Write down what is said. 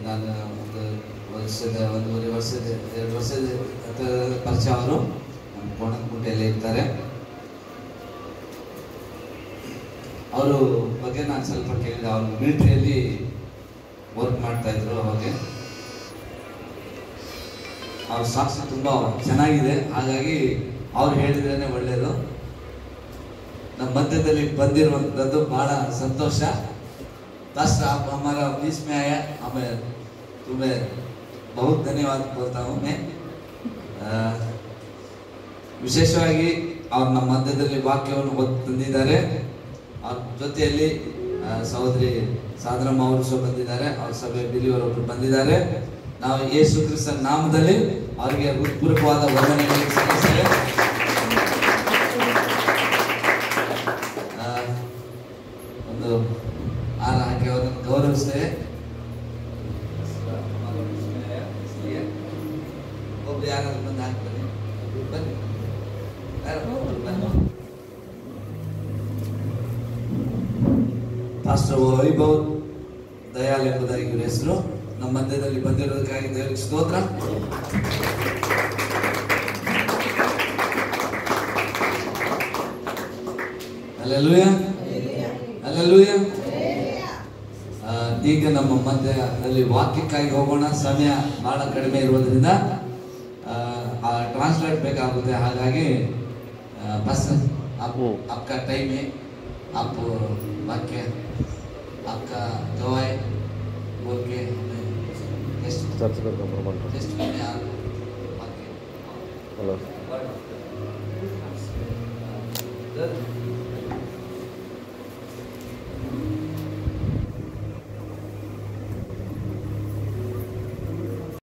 ನಾನು ಒಂದೂವರೆ ವರ್ಷದ 2 ವರ್ಷದ ಪರಿಚಯ. ಅವರು ನಮ್ಮ ಕೋಣನಕುಂಟೆಯಲ್ಲಿ ಇರ್ತಾರೆ. ಅವರು ಬಗ್ಗೆ ನಾನು ಸ್ವಲ್ಪ ಕೇಳಿದೆ. ಅವರು ಮಿಲಿಟರಿಯಲ್ಲಿ ವರ್ಕ್ ಮಾಡ್ತಾ ಇದ್ರು. ಅವಾಗ ಅವ್ರ ಸಾಕ್ಷಿ ತುಂಬ ಚೆನ್ನಾಗಿದೆ. ಹಾಗಾಗಿ ಅವ್ರು ಹೇಳಿದ್ರೇನೆ ಒಳ್ಳೆಯದು. ನಮ್ಮ ಮಧ್ಯದಲ್ಲಿ ಬಂದಿರುವಂಥದ್ದು ಬಹಳ ಸಂತೋಷ. पास्टर आप हमारा बीच में आया, हमें तुम्हें बहुत धन्यवाद बोलता हूँ मैं. ವಿಶೇಷವಾಗಿ ಅವ್ರು ನಮ್ಮ ಮಧ್ಯದಲ್ಲಿ ವಾಕ್ಯವನ್ನು ಓದಿ ತಂದಿದ್ದಾರೆ. ಅವ್ರ ಜೊತೆಯಲ್ಲಿ ಸಹೋದರಿ ಸಾಧನಮ್ಮ ಅವರು ಸಹ ಬಂದಿದ್ದಾರೆ. ಅವ್ರ ಸಭೆ ಬಿಲಿಯವರೊಬ್ಬರು ಬಂದಿದ್ದಾರೆ. ನಾವು ಯೇಸು ಕ್ರಿಸ್ತನ ನಾಮದಲ್ಲಿ ಅವರಿಗೆ ಹೃತ್ಪೂರ್ವಕವಾದ ವಂದನೆಗಳನ್ನು ಸಲ್ಲಿಸ್ತೇವೆ. ಒಂದು ಹಾರ ಹಾಕಿ ಅವರನ್ನು ಗೌರವಿಸ್ತೇವೆ. ಒಬ್ರು ಯಾರಾದ್ರೂ ಬಂದು ಹಾಕ್ತಾರೆ. ಬನ್ನಿ ಪಾಸ್ಟರ್ ವೈಭವ್ ದಯಾಲ್ ಎಂಬುದಾಗಿ ಇವರ ಹೆಸರು. ನಮ್ಮ ಮಧ್ಯದಲ್ಲಿ ಬಂದಿರೋದಕ್ಕಾಗಿ ದೇವರಿಗೆ ಸ್ತೋತ್ರ. Hallelujah, hallelujah. ಈಗ ನಮ್ಮ ಮಧ್ಯದಲ್ಲಿ ವಾಕ್ಯಕ್ಕಾಗಿ ಹೋಗೋಣ. ಸಮಯ ಬಹಳ ಕಡಿಮೆ ಇರೋದ್ರಿಂದ ट्रांसलेट ಬೇಕಾಗುತ್ತೆ. ಹಾಗಾಗಿ बस आपका टाइम है, आप वाक्य आपका गवाही बोल के हमें टेस्ट करने आप वाक्य हेलो